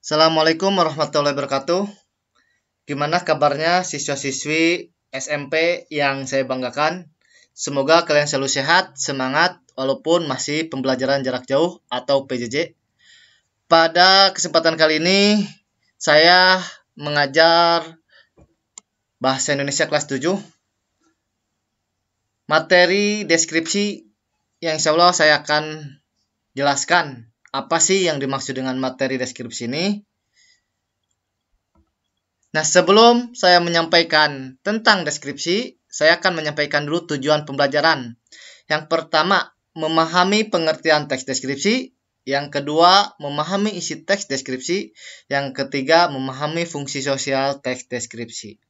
Assalamualaikum warahmatullahi wabarakatuh. Gimana kabarnya siswa-siswi SMP yang saya banggakan? Semoga kalian selalu sehat, semangat, walaupun masih pembelajaran jarak jauh atau PJJ. Pada kesempatan kali ini, saya mengajar Bahasa Indonesia kelas 7. Materi deskripsi yang insya Allah saya akan jelaskan apa sih yang dimaksud dengan materi deskripsi ini. Nah, sebelum saya menyampaikan tentang deskripsi, saya akan menyampaikan dulu tujuan pembelajaran. Yang pertama, memahami pengertian teks deskripsi. Yang kedua, memahami isi teks deskripsi. Yang ketiga, memahami fungsi sosial teks deskripsi.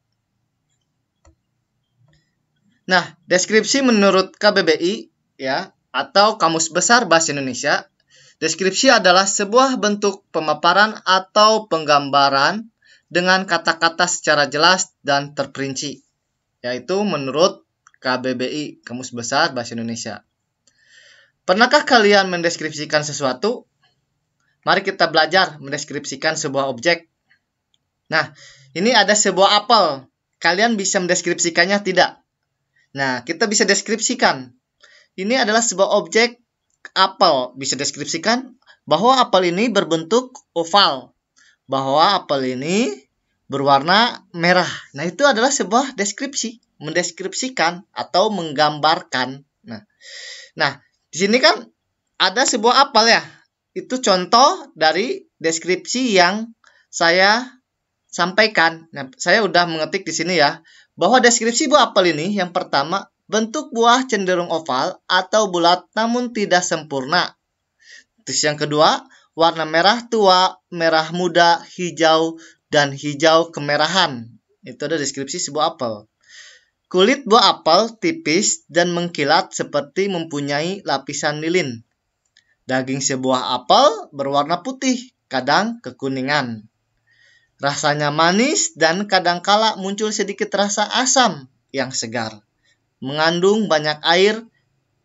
Nah, deskripsi menurut KBBI ya, atau Kamus Besar Bahasa Indonesia, deskripsi adalah sebuah bentuk pemaparan atau penggambaran dengan kata-kata secara jelas dan terperinci, yaitu menurut KBBI, Kamus Besar Bahasa Indonesia. Pernahkah kalian mendeskripsikan sesuatu? Mari kita belajar mendeskripsikan sebuah objek. Nah, ini ada sebuah apel. Kalian bisa mendeskripsikannya tidak? Nah, kita bisa deskripsikan. Ini adalah sebuah objek apel. Bisa deskripsikan bahwa apel ini berbentuk oval. Bahwa apel ini berwarna merah. Nah, itu adalah sebuah deskripsi, mendeskripsikan atau menggambarkan. Nah, di sini kan ada sebuah apel ya. Itu contoh dari deskripsi yang saya sampaikan. Nah, saya udah mengetik di sini ya, bahwa deskripsi buah apel ini yang pertama, bentuk buah cenderung oval atau bulat namun tidak sempurna. Terus yang kedua, warna merah tua, merah muda, hijau, dan hijau kemerahan. Itu ada deskripsi sebuah apel. Kulit buah apel tipis dan mengkilat seperti mempunyai lapisan lilin. Daging sebuah apel berwarna putih, kadang kekuningan. Rasanya manis dan kadangkala muncul sedikit rasa asam yang segar. Mengandung banyak air.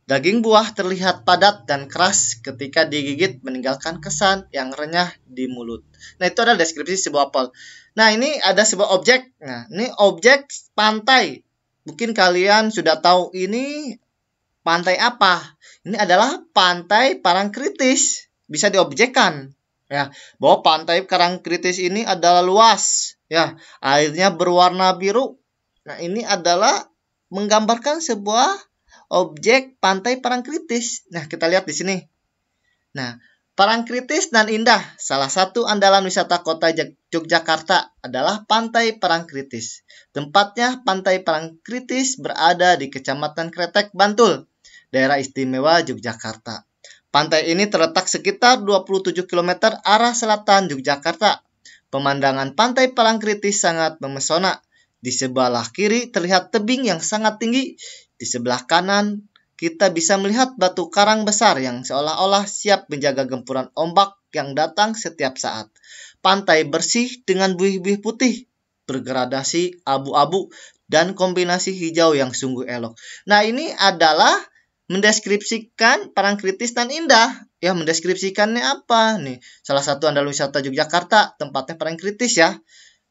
Daging buah terlihat padat dan keras ketika digigit, meninggalkan kesan yang renyah di mulut. Nah, itu adalah deskripsi sebuah apel. Nah, ini ada sebuah objek. Nah, ini objek pantai. Mungkin kalian sudah tahu ini pantai apa. Ini adalah pantai Parangkritis. Bisa diobjekkan. Ya, bahwa pantai Parangkritis ini adalah luas. Ya, airnya berwarna biru. Nah, ini adalah menggambarkan sebuah objek pantai Parangkritis. Nah, kita lihat di sini. Nah, Parangkritis dan indah. Salah satu andalan wisata kota Yogyakarta adalah Pantai Parangkritis. Tempatnya Pantai Parangkritis berada di Kecamatan Kretek, Bantul, Daerah Istimewa Yogyakarta. Pantai ini terletak sekitar 27 km arah selatan Yogyakarta. Pemandangan Pantai Parangkritis sangat memesona. Di sebelah kiri terlihat tebing yang sangat tinggi. Di sebelah kanan, kita bisa melihat batu karang besar yang seolah-olah siap menjaga gempuran ombak yang datang setiap saat. Pantai bersih dengan buih-buih putih, bergradasi abu-abu, dan kombinasi hijau yang sungguh elok. Nah, ini adalah mendeskripsikan Parangkritis dan indah. Ya, mendeskripsikannya apa? Nih, salah satu andalan wisata Yogyakarta, tempatnya Parangkritis ya.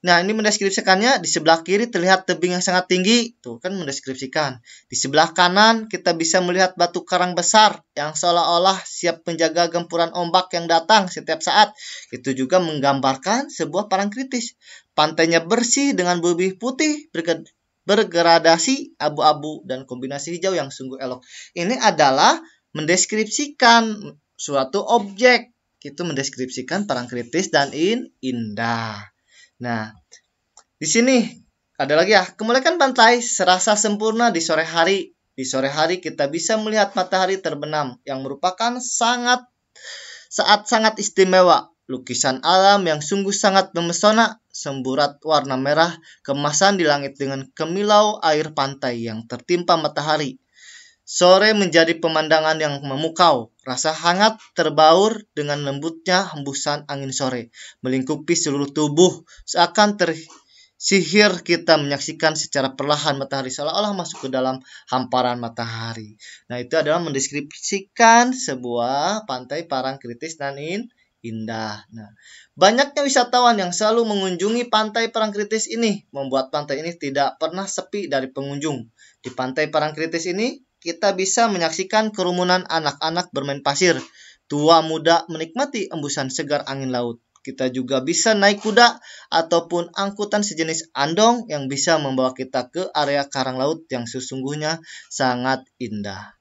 Nah, ini mendeskripsikannya, di sebelah kiri terlihat tebing yang sangat tinggi. Tuh kan mendeskripsikan. Di sebelah kanan kita bisa melihat batu karang besar yang seolah-olah siap menjaga gempuran ombak yang datang setiap saat. Itu juga menggambarkan sebuah Parangkritis. Pantainya bersih dengan bibir putih, bergradasi abu-abu, dan kombinasi hijau yang sungguh elok. Ini adalah mendeskripsikan suatu objek. Itu mendeskripsikan Parangkritis dan indah. Nah, di sini ada lagi ya. Kemuliaan pantai serasa sempurna di sore hari. Di sore hari kita bisa melihat matahari terbenam yang merupakan saat sangat istimewa. Lukisan alam yang sungguh sangat memesona. Semburat warna merah kemasan di langit dengan kemilau air pantai yang tertimpa matahari. Sore menjadi pemandangan yang memukau. Rasa hangat terbaur dengan lembutnya hembusan angin sore, melingkupi seluruh tubuh, seakan tersihir kita menyaksikan secara perlahan matahari seolah-olah masuk ke dalam hamparan matahari. Nah, itu adalah mendeskripsikan sebuah pantai Parangkritis dan indah. Nah, banyaknya wisatawan yang selalu mengunjungi pantai Parangtritis ini membuat pantai ini tidak pernah sepi dari pengunjung. Di pantai Parangtritis ini kita bisa menyaksikan kerumunan anak-anak bermain pasir, tua muda menikmati embusan segar angin laut. Kita juga bisa naik kuda ataupun angkutan sejenis andong yang bisa membawa kita ke area karang laut yang sesungguhnya sangat indah.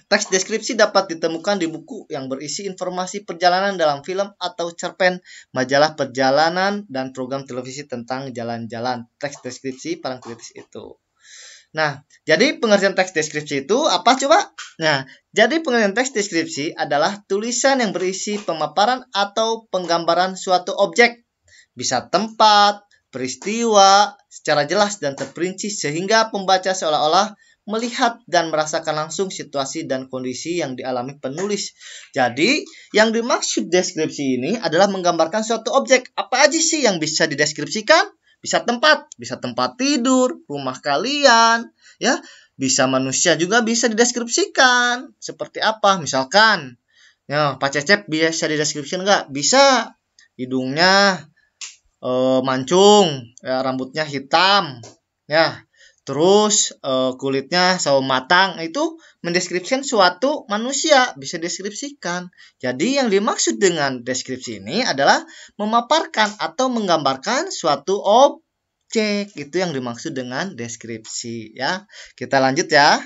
Teks deskripsi dapat ditemukan di buku yang berisi informasi perjalanan dalam film atau cerpen, majalah perjalanan, dan program televisi tentang jalan-jalan. Teks deskripsi Parangtritis itu. Nah, jadi pengertian teks deskripsi itu apa coba? Nah, jadi pengertian teks deskripsi adalah tulisan yang berisi pemaparan atau penggambaran suatu objek, bisa tempat, peristiwa, secara jelas dan terperinci sehingga pembaca seolah-olah melihat dan merasakan langsung situasi dan kondisi yang dialami penulis. Jadi, yang dimaksud deskripsi ini adalah menggambarkan suatu objek. Apa aja sih yang bisa dideskripsikan? Bisa tempat tidur, rumah kalian, ya. Bisa manusia juga bisa dideskripsikan. Seperti apa? Misalkan, ya, Pak Cecep bisa dideskripsikan nggak? Bisa. Hidungnya mancung, ya, rambutnya hitam, ya. Terus kulitnya sawo matang, itu mendeskripsikan suatu manusia, bisa deskripsikan. Jadi yang dimaksud dengan deskripsi ini adalah memaparkan atau menggambarkan suatu objek. Itu yang dimaksud dengan deskripsi, ya. Kita lanjut ya.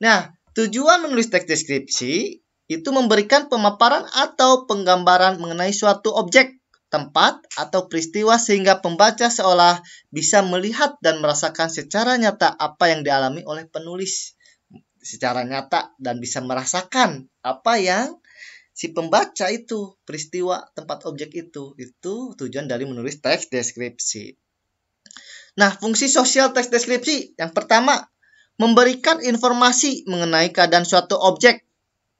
Nah, tujuan menulis teks deskripsi itu memberikan pemaparan atau penggambaran mengenai suatu objek, tempat, atau peristiwa sehingga pembaca seolah bisa melihat dan merasakan secara nyata apa yang dialami oleh penulis. Secara nyata dan bisa merasakan apa yang si pembaca itu, peristiwa, tempat, objek itu. Itu tujuan dari menulis teks deskripsi. Nah, fungsi sosial teks deskripsi. Yang pertama, memberikan informasi mengenai keadaan suatu objek,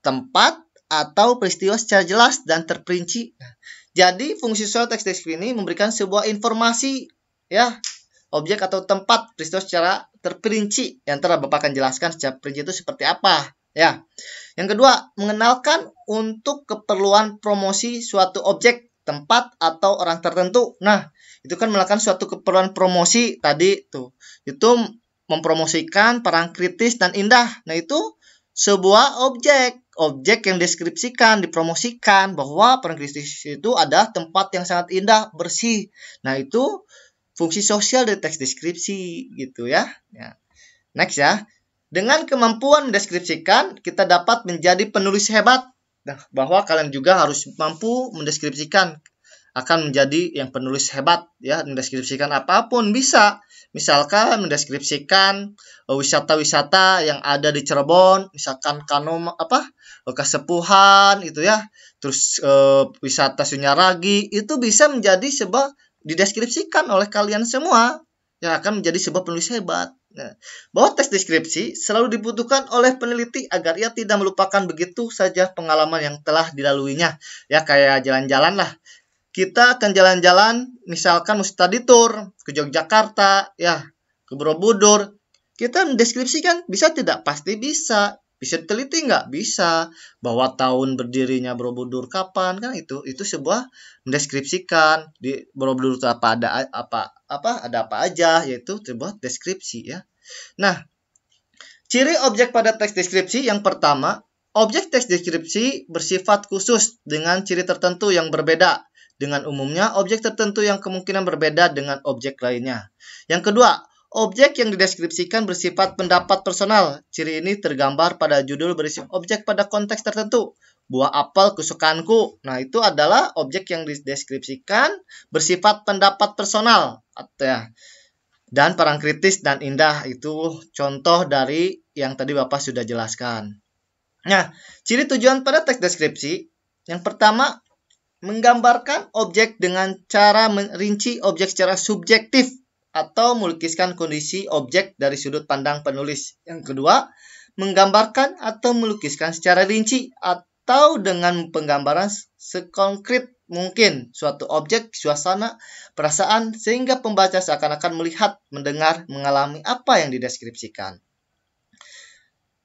tempat, atau peristiwa secara jelas dan terperinci. Jadi, fungsi sosial teks deskripsi ini memberikan sebuah informasi, ya, objek atau tempat peristiwa secara terperinci. Yang ntar Bapak akan jelaskan secara perinci itu seperti apa, ya. Yang kedua, mengenalkan untuk keperluan promosi suatu objek, tempat, atau orang tertentu. Nah, itu kan melakukan suatu keperluan promosi tadi tuh. Itu mempromosikan Parangtritis dan indah. Nah, itu sebuah objek yang deskripsikan, dipromosikan bahwa Parangtritis itu ada tempat yang sangat indah, bersih. Nah, itu fungsi sosial dari teks deskripsi gitu ya. Next ya. Dengan kemampuan mendeskripsikan, kita dapat menjadi penulis hebat. Nah, bahwa kalian juga harus mampu mendeskripsikan, akan menjadi yang penulis hebat ya, mendeskripsikan apapun bisa. Misalkan mendeskripsikan wisata-wisata yang ada di Cirebon, misalkan Kasepuhan itu ya. Terus wisata Sunyaragi itu bisa menjadi sebuah dideskripsikan oleh kalian semua yang akan menjadi sebuah penulis hebat. Nah, bahwa teks deskripsi selalu dibutuhkan oleh peneliti agar ia tidak melupakan begitu saja pengalaman yang telah dilaluinya. Ya, kayak jalan-jalan lah. Kita akan jalan-jalan, misalkan study tour ke Yogyakarta, ya, ke Borobudur. Kita mendeskripsikan, bisa tidak? Pasti bisa. Bisa diteliti nggak? Bisa. Bahwa tahun berdirinya Borobudur kapan, kan itu sebuah mendeskripsikan di Borobudur itu ada apa aja, yaitu sebuah deskripsi ya. Nah, ciri objek pada teks deskripsi yang pertama, objek teks deskripsi bersifat khusus dengan ciri tertentu yang berbeda. Dengan umumnya, objek tertentu yang kemungkinan berbeda dengan objek lainnya. Yang kedua, objek yang dideskripsikan bersifat pendapat personal. Ciri ini tergambar pada judul berisi objek pada konteks tertentu. Buah apel kesukaanku. Nah, itu adalah objek yang dideskripsikan bersifat pendapat personal. Dan Parangtritis dan indah itu contoh dari yang tadi Bapak sudah jelaskan. Nah, ciri tujuan pada teks deskripsi. Yang pertama, menggambarkan objek dengan cara merinci objek secara subjektif atau melukiskan kondisi objek dari sudut pandang penulis. Yang kedua, menggambarkan atau melukiskan secara rinci atau dengan penggambaran sekonkret mungkin suatu objek, suasana, perasaan sehingga pembaca seakan-akan melihat, mendengar, mengalami apa yang dideskripsikan.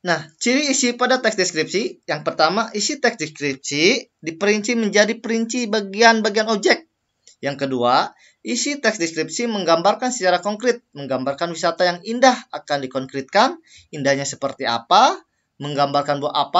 Nah, ciri isi pada teks deskripsi. Yang pertama, isi teks deskripsi diperinci menjadi perinci bagian-bagian objek. Yang kedua, isi teks deskripsi menggambarkan secara konkret, menggambarkan wisata yang indah akan dikonkretkan, indahnya seperti apa, menggambarkan buah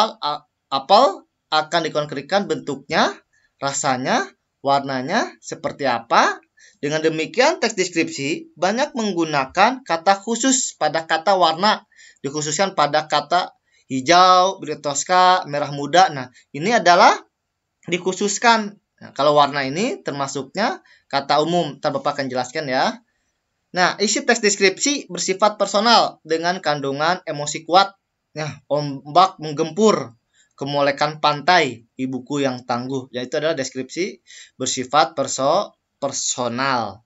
apel akan dikonkretkan bentuknya, rasanya, warnanya seperti apa. Dengan demikian, teks deskripsi banyak menggunakan kata khusus pada kata warna, dikhususkan pada kata hijau, biru toska, merah muda. Nah, ini adalah dikhususkan. Nah, kalau warna ini termasuknya kata umum. Ntar Bapak akan jelaskan ya. Nah, isi teks deskripsi bersifat personal dengan kandungan emosi kuat. Nah, ombak menggempur, kemolekan pantai, ibuku yang tangguh. Yaitu adalah deskripsi bersifat personal.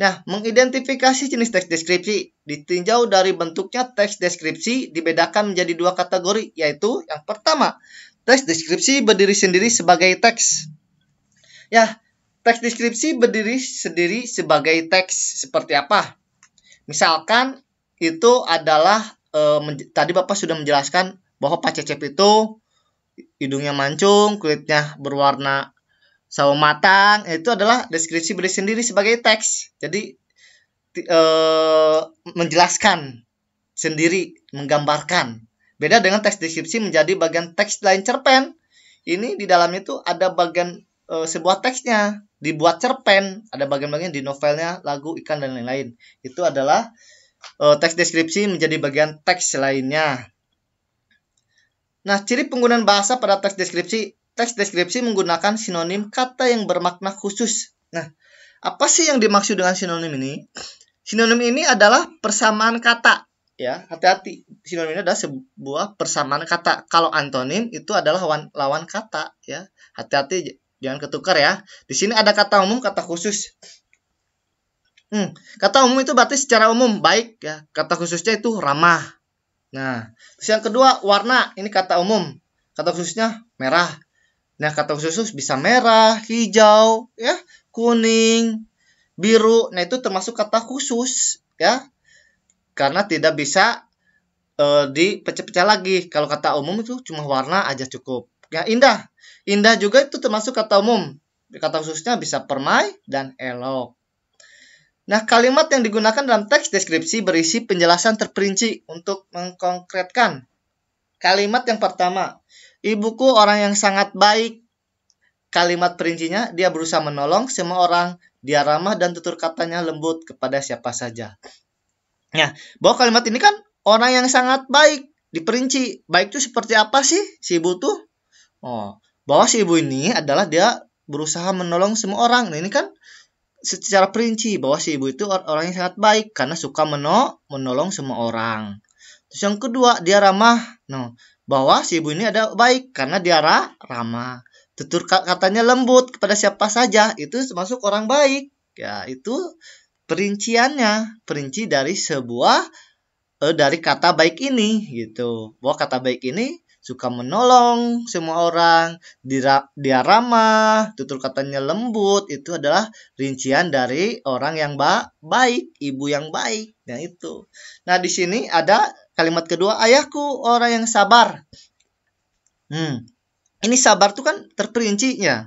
Nah, mengidentifikasi jenis teks deskripsi. Ditinjau dari bentuknya, teks deskripsi dibedakan menjadi dua kategori, yaitu yang pertama, teks deskripsi berdiri sendiri sebagai teks. Ya, teks deskripsi berdiri sendiri sebagai teks seperti apa? Misalkan itu adalah tadi Bapak sudah menjelaskan bahwa Pak Cecep itu hidungnya mancung, kulitnya berwarna sawo matang, itu adalah deskripsi berdiri sendiri sebagai teks. Jadi menjelaskan sendiri, menggambarkan. Beda dengan teks deskripsi menjadi bagian teks lain cerpen. Ini di dalamnya itu ada bagian sebuah teksnya, dibuat cerpen, ada bagian-bagian di novelnya, lagu, ikan, dan lain-lain. Itu adalah teks deskripsi menjadi bagian teks lainnya. Nah, ciri penggunaan bahasa pada teks deskripsi. Teks deskripsi menggunakan sinonim kata yang bermakna khusus. Nah, apa sih yang dimaksud dengan sinonim ini? Sinonim ini adalah persamaan kata. Ya, hati-hati. Sinonim ini adalah sebuah persamaan kata. Kalau antonim itu adalah lawan kata. Ya, hati-hati jangan ketukar ya. Di sini ada kata umum, kata khusus. Kata umum itu berarti secara umum baik ya. Kata khususnya itu ramah. Nah, terus yang kedua warna. Ini kata umum. Kata khususnya merah. Nah, kata khusus bisa merah, hijau, ya, kuning, biru. Nah, itu termasuk kata khusus, ya. Karena tidak bisa dipecah-pecah lagi. Kalau kata umum itu cuma warna aja cukup. Ya, indah. Indah juga itu termasuk kata umum. Kata khususnya bisa permai dan elok. Nah, kalimat yang digunakan dalam teks deskripsi berisi penjelasan terperinci untuk mengkonkretkan. Kalimat yang pertama, ibuku orang yang sangat baik. Kalimat perincinya, dia berusaha menolong semua orang. Dia ramah dan tutur katanya lembut kepada siapa saja. Nah, bahwa kalimat ini kan orang yang sangat baik. Diperinci. Baik itu seperti apa sih si ibu tuh? Bahwa si ibu ini adalah dia berusaha menolong semua orang. Nah, ini kan secara perinci bahwa si ibu itu orang yang sangat baik karena suka menolong semua orang. Terus yang kedua, dia ramah. Bahwa si ibu ini ada baik karena dia ramah. Tutur katanya lembut kepada siapa saja, itu termasuk orang baik. Ya, itu perinciannya, perinci dari sebuah dari kata baik ini gitu. Bahwa kata baik ini suka menolong semua orang, dia ramah, tutur katanya lembut, itu adalah rincian dari orang yang baik, ibu yang baik. Nah, itu. Nah, di sini ada kalimat kedua, ayahku orang yang sabar. Ini sabar tuh kan terperincinya.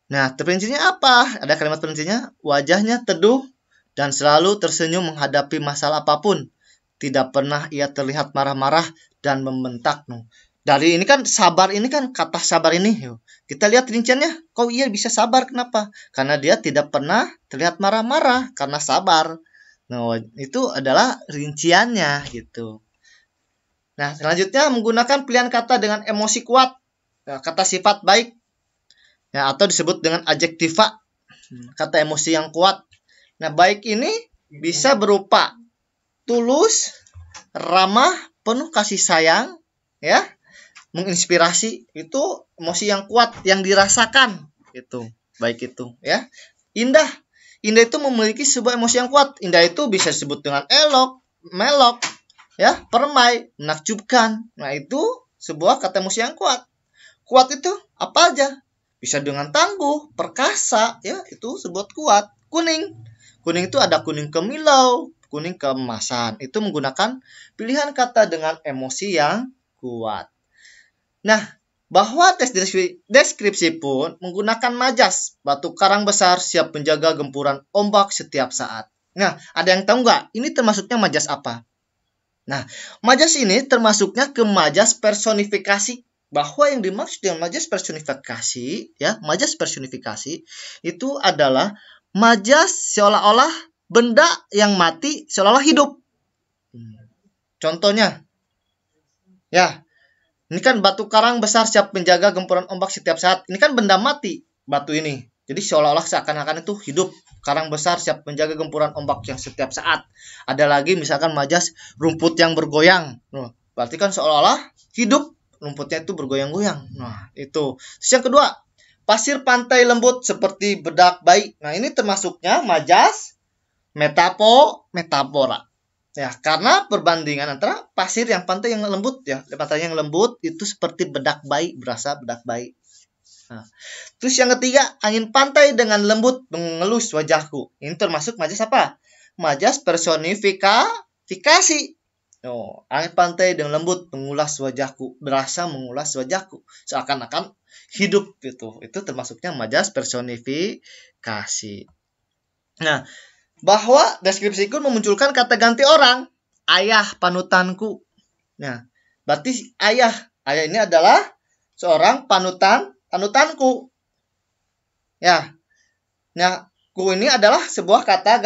Nah, terperincinya apa? Ada kalimat perincinya, wajahnya teduh dan selalu tersenyum menghadapi masalah apapun. Tidak pernah ia terlihat marah-marah dan membentak. Dari ini kan sabar, ini kan kata sabar ini. Kita lihat rinciannya, kok ia bisa sabar, kenapa? Karena dia tidak pernah terlihat marah-marah karena sabar. Nah, itu adalah rinciannya gitu. Nah, selanjutnya menggunakan pilihan kata dengan emosi kuat. Nah, kata sifat baik. Ya, atau disebut dengan adjektiva. Kata emosi yang kuat. Nah, baik ini bisa berupa tulus, ramah, penuh kasih sayang, ya, menginspirasi. Itu emosi yang kuat yang dirasakan. Itu, baik itu, ya. Indah. Indah itu memiliki sebuah emosi yang kuat. Indah itu bisa disebut dengan elok, melok, ya, permai, menakjubkan. Nah, itu sebuah kata emosi yang kuat. Kuat itu apa aja? Bisa dengan tangguh, perkasa, ya, itu sebut kuat. Kuning. Kuning itu ada kuning kemilau, kuning keemasan. Itu menggunakan pilihan kata dengan emosi yang kuat. Nah, bahwa tes deskripsi pun menggunakan majas, batu karang besar siap menjaga gempuran ombak setiap saat. Nah, ada yang tahu nggak? Ini termasuknya majas apa? Nah, majas ini termasuknya ke majas personifikasi. Bahwa yang dimaksud dengan majas personifikasi, ya, majas personifikasi itu adalah majas seolah-olah benda yang mati seolah-olah hidup. Contohnya, ya, ini kan batu karang besar siap menjaga gempuran ombak setiap saat. Ini kan benda mati, batu ini. Jadi seolah-olah seakan-akan itu hidup. Karang besar siap menjaga gempuran ombak yang setiap saat. Ada lagi misalkan majas rumput yang bergoyang. Nah, berarti kan seolah-olah hidup, rumputnya itu bergoyang-goyang. Nah, itu. Terus yang kedua, pasir pantai lembut seperti bedak bayi. Nah, ini termasuknya majas metafora. Ya, karena perbandingan antara pasir yang pantai yang lembut, ya, pantai yang lembut itu seperti bedak bayi, berasa bedak bayi. Nah, terus yang ketiga, angin pantai dengan lembut mengelus wajahku. Ini termasuk majas apa? Majas personifikasi. Oh, angin pantai dengan lembut mengulas wajahku, berasa mengulas wajahku, seakan-akan hidup gitu. Itu termasuknya majas personifikasi. Nah, bahwa deskripsiku memunculkan kata ganti orang. Ayah panutanku. Nah, berarti ayah ini adalah seorang panutanku. Ya. Nah, ku ini adalah sebuah kata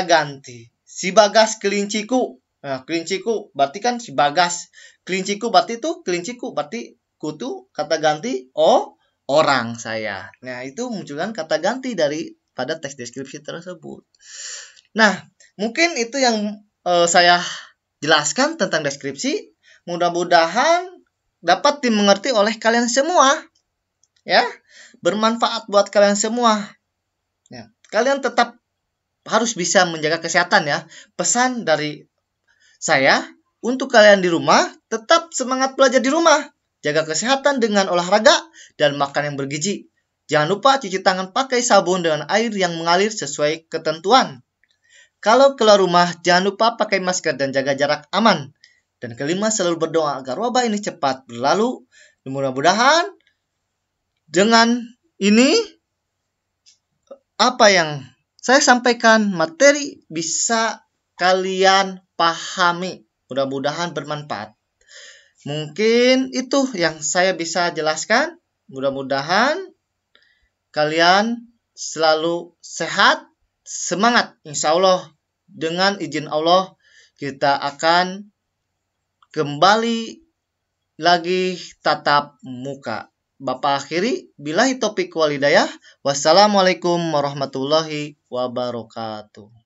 ganti. Si Bagas kelinciku. Nah, kelinciku berarti kan si Bagas. Kelinciku berarti itu kelinciku berarti ku tuh kata ganti orang saya. Nah, itu munculkan kata ganti pada teks deskripsi tersebut. Nah, mungkin itu yang saya jelaskan tentang deskripsi. Mudah-mudahan dapat dimengerti oleh kalian semua. Ya, bermanfaat buat kalian semua. Ya, kalian tetap harus bisa menjaga kesehatan ya. Pesan dari saya untuk kalian di rumah, tetap semangat belajar di rumah. Jaga kesehatan dengan olahraga dan makan yang bergizi. Jangan lupa cuci tangan pakai sabun dengan air yang mengalir sesuai ketentuan. Kalau keluar rumah, jangan lupa pakai masker dan jaga jarak aman. Dan kelima, selalu berdoa agar wabah ini cepat berlalu. Mudah-mudahan dengan ini, apa yang saya sampaikan, materi bisa kalian pahami. Mudah-mudahan bermanfaat. Mungkin itu yang saya bisa jelaskan. Mudah-mudahan kalian selalu sehat, semangat. Insya Allah, dengan izin Allah, kita akan kembali lagi tatap muka. Bapak akhiri, billahi taufiq wal hidayah. Wassalamualaikum warahmatullahi wabarakatuh.